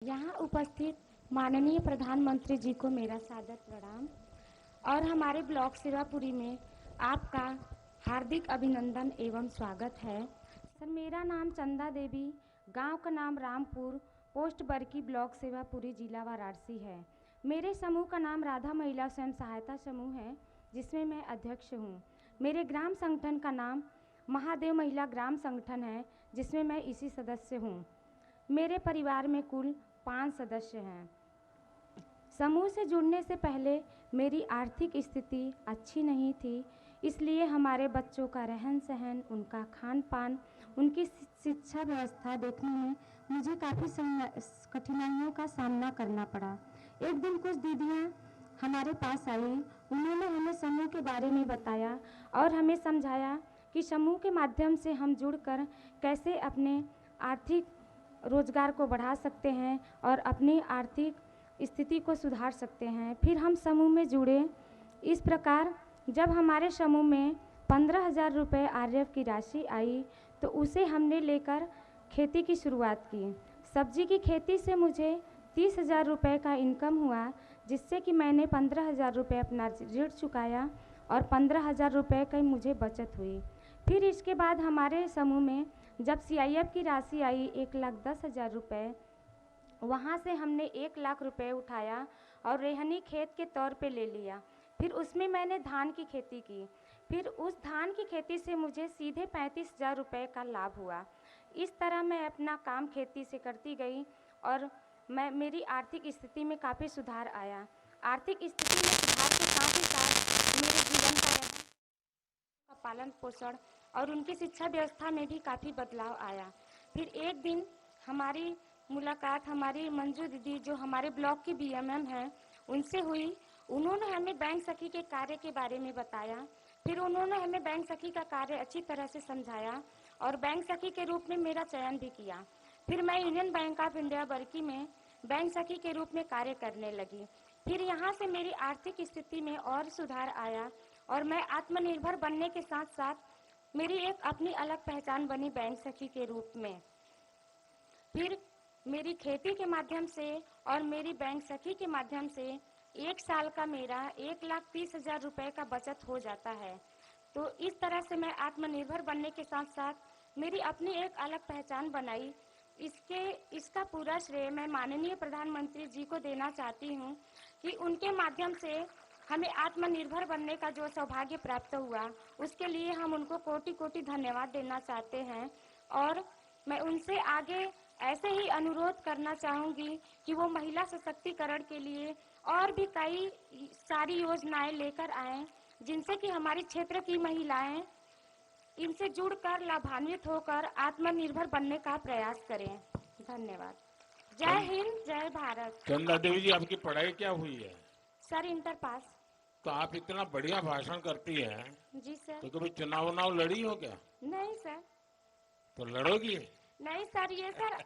यहाँ उपस्थित माननीय प्रधानमंत्री जी को मेरा सादर प्रणाम और हमारे ब्लॉक सेवापुरी में आपका हार्दिक अभिनंदन एवं स्वागत है। सर, मेरा नाम चंदा देवी, गांव का नाम रामपुर, पोस्ट बरकी, ब्लॉक सेवापुरी, जिला वाराणसी है। मेरे समूह का नाम राधा महिला स्वयं सहायता समूह है, जिसमें मैं अध्यक्ष हूँ। मेरे ग्राम संगठन का नाम महादेव महिला ग्राम संगठन है, जिसमें मैं इसी सदस्य हूँ। मेरे परिवार में कुल 5 सदस्य हैं। समूह से जुड़ने से पहले मेरी आर्थिक स्थिति अच्छी नहीं थी, इसलिए हमारे बच्चों का रहन सहन, उनका खान पान, उनकी शिक्षा व्यवस्था देखने में मुझे काफ़ी कठिनाइयों का सामना करना पड़ा। एक दिन कुछ दीदियाँ हमारे पास आई, उन्होंने हमें समूह के बारे में बताया और हमें समझाया कि समूह के माध्यम से हम जुड़कर कैसे अपने आर्थिक रोजगार को बढ़ा सकते हैं और अपनी आर्थिक स्थिति को सुधार सकते हैं। फिर हम समूह में जुड़े। इस प्रकार जब हमारे समूह में 15,000 रुपये आरएफ की राशि आई तो उसे हमने लेकर खेती की शुरुआत की। सब्जी की खेती से मुझे 30,000 रुपये का इनकम हुआ, जिससे कि मैंने 15,000 रुपये अपना ऋण चुकाया और 15,000 रुपये की मुझे बचत हुई। फिर इसके बाद हमारे समूह में जब सीआईएफ की राशि आई 1,10,000 रुपये, वहाँ से हमने 1 लाख रुपए उठाया और रेहनी खेत के तौर पे ले लिया। फिर उसमें मैंने धान की खेती की। फिर उस धान की खेती से मुझे सीधे 35,000 रुपये का लाभ हुआ। इस तरह मैं अपना काम खेती से करती गई और मेरी आर्थिक स्थिति में काफ़ी सुधार आया। आर्थिक स्थिति में सुधार के साथ ही साथ मेरे जीवन का पालन पोषण और उनकी शिक्षा व्यवस्था में भी काफ़ी बदलाव आया। फिर एक दिन हमारी मुलाकात हमारी मंजू दीदी, जो हमारे ब्लॉक की बीएमएम हैं, उनसे हुई। उन्होंने हमें बैंक सखी के कार्य के बारे में बताया। फिर उन्होंने हमें बैंक सखी का कार्य अच्छी तरह से समझाया और बैंक सखी के रूप में मेरा चयन भी किया। फिर मैं यूनियन बैंक ऑफ इंडिया बरकी में बैंक सखी के रूप में कार्य करने लगी। फिर यहाँ से मेरी आर्थिक स्थिति में और सुधार आया और मैं आत्मनिर्भर बनने के साथ साथ मेरी एक अपनी अलग पहचान बनी बैंक सखी के रूप में। फिर मेरी खेती के माध्यम से और मेरी बैंक सखी के माध्यम से 1 साल का मेरा 1,30,000 रुपये का बचत हो जाता है। तो इस तरह से मैं आत्मनिर्भर बनने के साथ साथ मेरी अपनी एक अलग पहचान बनाई। इसका पूरा श्रेय मैं माननीय प्रधानमंत्री जी को देना चाहती हूँ कि उनके माध्यम से हमें आत्मनिर्भर बनने का जो सौभाग्य प्राप्त हुआ, उसके लिए हम उनको कोटि कोटि धन्यवाद देना चाहते हैं। और मैं उनसे आगे ऐसे ही अनुरोध करना चाहूँगी कि वो महिला सशक्तिकरण के लिए और भी कई सारी योजनाएं लेकर आएं, जिनसे कि हमारी क्षेत्र की महिलाएं इनसे जुड़कर लाभान्वित होकर आत्मनिर्भर बनने का प्रयास करें। धन्यवाद। जय हिंद, जय भारत। चंदा देवी जी, आपकी पढ़ाई क्या हुई है? Sir, inter pass. तो आप इतना बढ़िया भाषण करती हैं। जी सर। तो कभी चुनाव लड़ी हो क्या? नहीं सर। तो लड़ोगी? नहीं सर, ये सर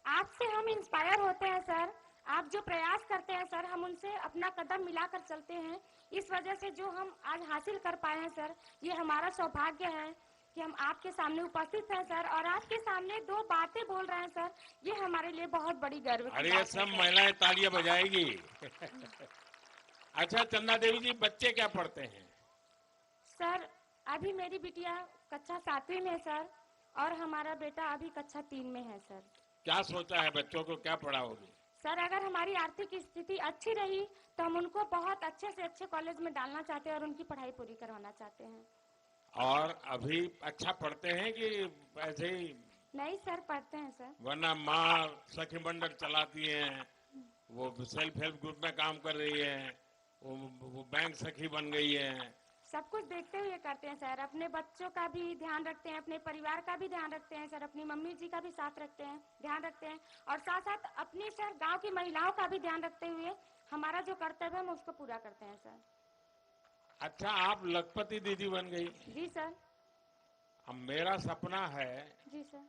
आपसे हम इंस्पायर होते हैं सर। आप जो प्रयास करते हैं सर, हम उनसे अपना कदम मिलाकर चलते हैं। इस वजह से जो हम आज हासिल कर पाए हैं सर, ये हमारा सौभाग्य है कि हम आपके सामने उपस्थित हैं सर और आपके सामने 2 बातें बोल रहे हैं सर। ये हमारे लिए बहुत बड़ी गर्व की बात है। अरे, सब महिलाएं तालियां बजाएगी। अच्छा चंदा देवी जी, बच्चे क्या पढ़ते हैं? सर, अभी मेरी बिटिया कक्षा 7वीं में है सर और हमारा बेटा अभी कक्षा 3 में है सर। क्या सोचा है, बच्चों को क्या पढ़ाओगी? सर, अगर हमारी आर्थिक स्थिति अच्छी रही तो हम उनको बहुत अच्छे से अच्छे कॉलेज में डालना चाहते हैं और उनकी पढ़ाई पूरी करवाना चाहते हैं। और अभी अच्छा पढ़ते हैं कि ऐसे ही? नहीं सर, पढ़ते हैं सर। वरना माँ सखी मंडल चलाती हैं, वो सेल्फ हेल्प ग्रुप में काम कर रही है, वो बैंक सखी बन गई है। सब कुछ देखते हुए करते हैं सर। अपने बच्चों का भी ध्यान रखते हैं, अपने परिवार का भी ध्यान रखते हैं सर, अपनी मम्मी जी का भी साथ रखते हैं, ध्यान रखते हैं और साथ साथ अपनी सर गांव की महिलाओं का भी ध्यान रखते हुए हमारा जो कर्तव्य है हम उसको पूरा करते हैं सर। अच्छा, आप लखपति दीदी बन गई? जी सर। अब मेरा सपना है, जी सर।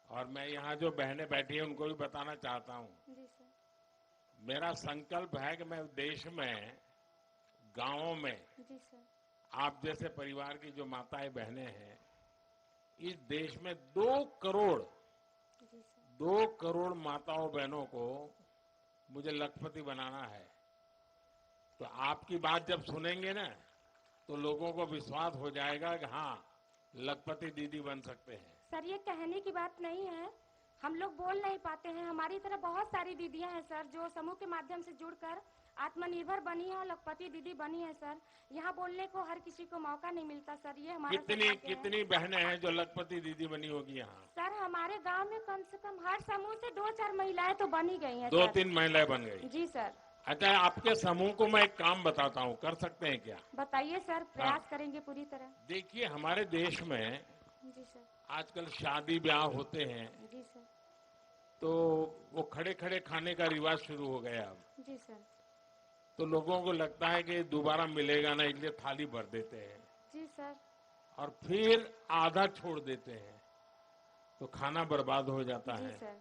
और मैं यहाँ जो बहनें बैठी हैं उनको भी बताना चाहता हूँ, जी सर। मेरा संकल्प है कि मैं देश में गांवों में जी सर। आप जैसे परिवार की जो माताएं बहनें हैं, इस देश में 2 करोड़ जी सर। 2 करोड़ माताओं बहनों को मुझे लखपति बनाना है। तो आपकी बात जब सुनेंगे ना तो लोगों को विश्वास हो जाएगा कि हाँ, लखपति दीदी बन सकते हैं। सर, ये कहने की बात नहीं है, हम लोग बोल नहीं पाते हैं। हमारी तरह बहुत सारी दीदियां हैं सर, जो समूह के माध्यम से जुड़कर आत्मनिर्भर बनी है और लखपति दीदी बनी है सर। यहाँ बोलने को हर किसी को मौका नहीं मिलता सर, ये हमारा सौभाग्य है। कितनी बहनें हैं जो लखपति दीदी बनी होगी यहाँ? सर, हमारे गांव में कम से कम हर समूह से 2-4 महिलाएं तो बनी गई हैं। 2-3 महिलाएं बन गई? जी सर। अच्छा, आपके समूह को मैं एक काम बताता हूँ, कर सकते हैं क्या? बताइए सर, प्रयास करेंगे पूरी तरह। देखिए, हमारे देश में जी सर। आजकल शादी ब्याह होते हैं जी सर। तो वो खड़े खड़े खाने का रिवाज शुरू हो गया अब। जी सर। तो लोगों को लगता है कि दोबारा मिलेगा ना, इसलिए थाली भर देते हैं। जी सर। और फिर आधा छोड़ देते हैं तो खाना बर्बाद हो जाता जी है। सर।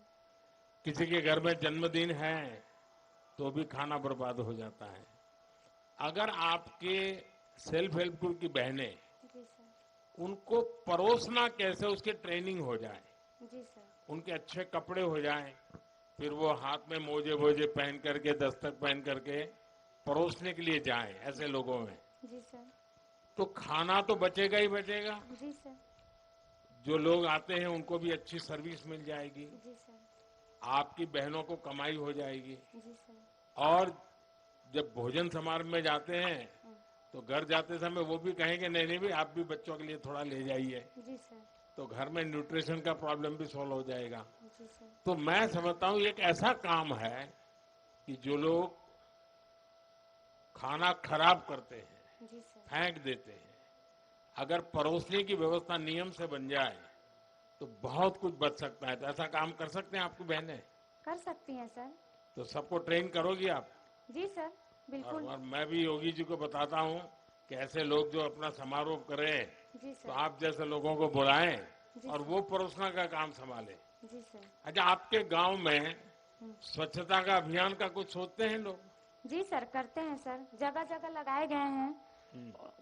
किसी के घर में जन्मदिन है तो भी खाना बर्बाद हो जाता है। अगर आपके सेल्फ हेल्प ग्रुप की बहनें, जी सर। उनको परोसना कैसे उसकी ट्रेनिंग हो जाए, जी सर। उनके अच्छे कपड़े हो जाएं, फिर वो हाथ में मोजे वोजे पहन करके, दस्तक पहन करके परोसने के लिए जाएं ऐसे लोगों में, जी सर। तो खाना तो बचेगा ही बचेगा। जी सर। जो लोग आते हैं उनको भी अच्छी सर्विस मिल जाएगी, जी सर। आपकी बहनों को कमाई हो जाएगी। जी सर। और जब भोजन समारोह में जाते हैं तो घर जाते समय वो भी कहेंगे नहीं नहीं भाई, आप भी बच्चों के लिए थोड़ा ले जाइए। जी सर। तो घर में न्यूट्रिशन का प्रॉब्लम भी सॉल्व हो जाएगा। जी सर। तो मैं समझता हूँ एक ऐसा काम है कि जो लोग खाना खराब करते हैं, जी सर। फेंक देते हैं, अगर परोसने की व्यवस्था नियम से बन जाए तो बहुत कुछ बच सकता है। तो ऐसा काम कर सकते हैं आपकी बहनें? कर सकती हैं सर। तो सबको ट्रेन करोगी आप? जी सर, बिल्कुल। और मैं भी योगी जी को बताता हूँ कि ऐसे लोग जो अपना समारोह करें जी तो सर। आप जैसे लोगों को बुलाएं जी और सर। वो परोसना का काम संभाले। जी सर। अच्छा, आपके गांव में स्वच्छता का अभियान का कुछ सोचते हैं लोग? जी सर, करते हैं सर, जगह जगह लगाए गए हैं।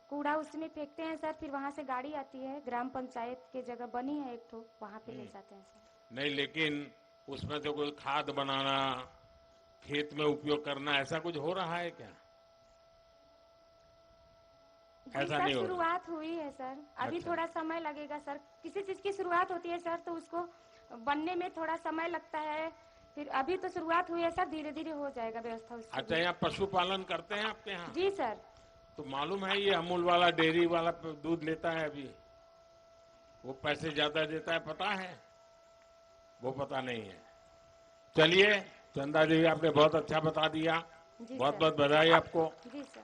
कूड़ा उसमें फेंकते हैं सर, फिर वहाँ से गाड़ी आती है, ग्राम पंचायत के जगह बनी है एक तो, वहाँ पे ले जाते हैं सर। नहीं, लेकिन उसमें तो कोई खाद बनाना, खेत में उपयोग करना, ऐसा कुछ हो रहा है क्या? जी ऐसा सर, नहीं हो रहा। शुरुआत हुई है सर, अभी अच्छा। थोड़ा समय लगेगा सर। किसी चीज की शुरुआत होती है सर तो उसको बनने में थोड़ा समय लगता है, फिर अभी तो शुरुआत हुई है सर, धीरे धीरे हो जाएगा व्यवस्था उसकी अच्छा, भी। यहाँ पशुपालन करते हैं आपके यहाँ? जी सर। तो मालूम है ये अमूल वाला डेयरी वाला दूध लेता है अभी, वो पैसे ज्यादा देता है, पता है? वो पता नहीं है। चलिए चंदा जी, आपने बहुत अच्छा बता दिया, जी बहुत सर। बहुत बधाई आपको। जी सर।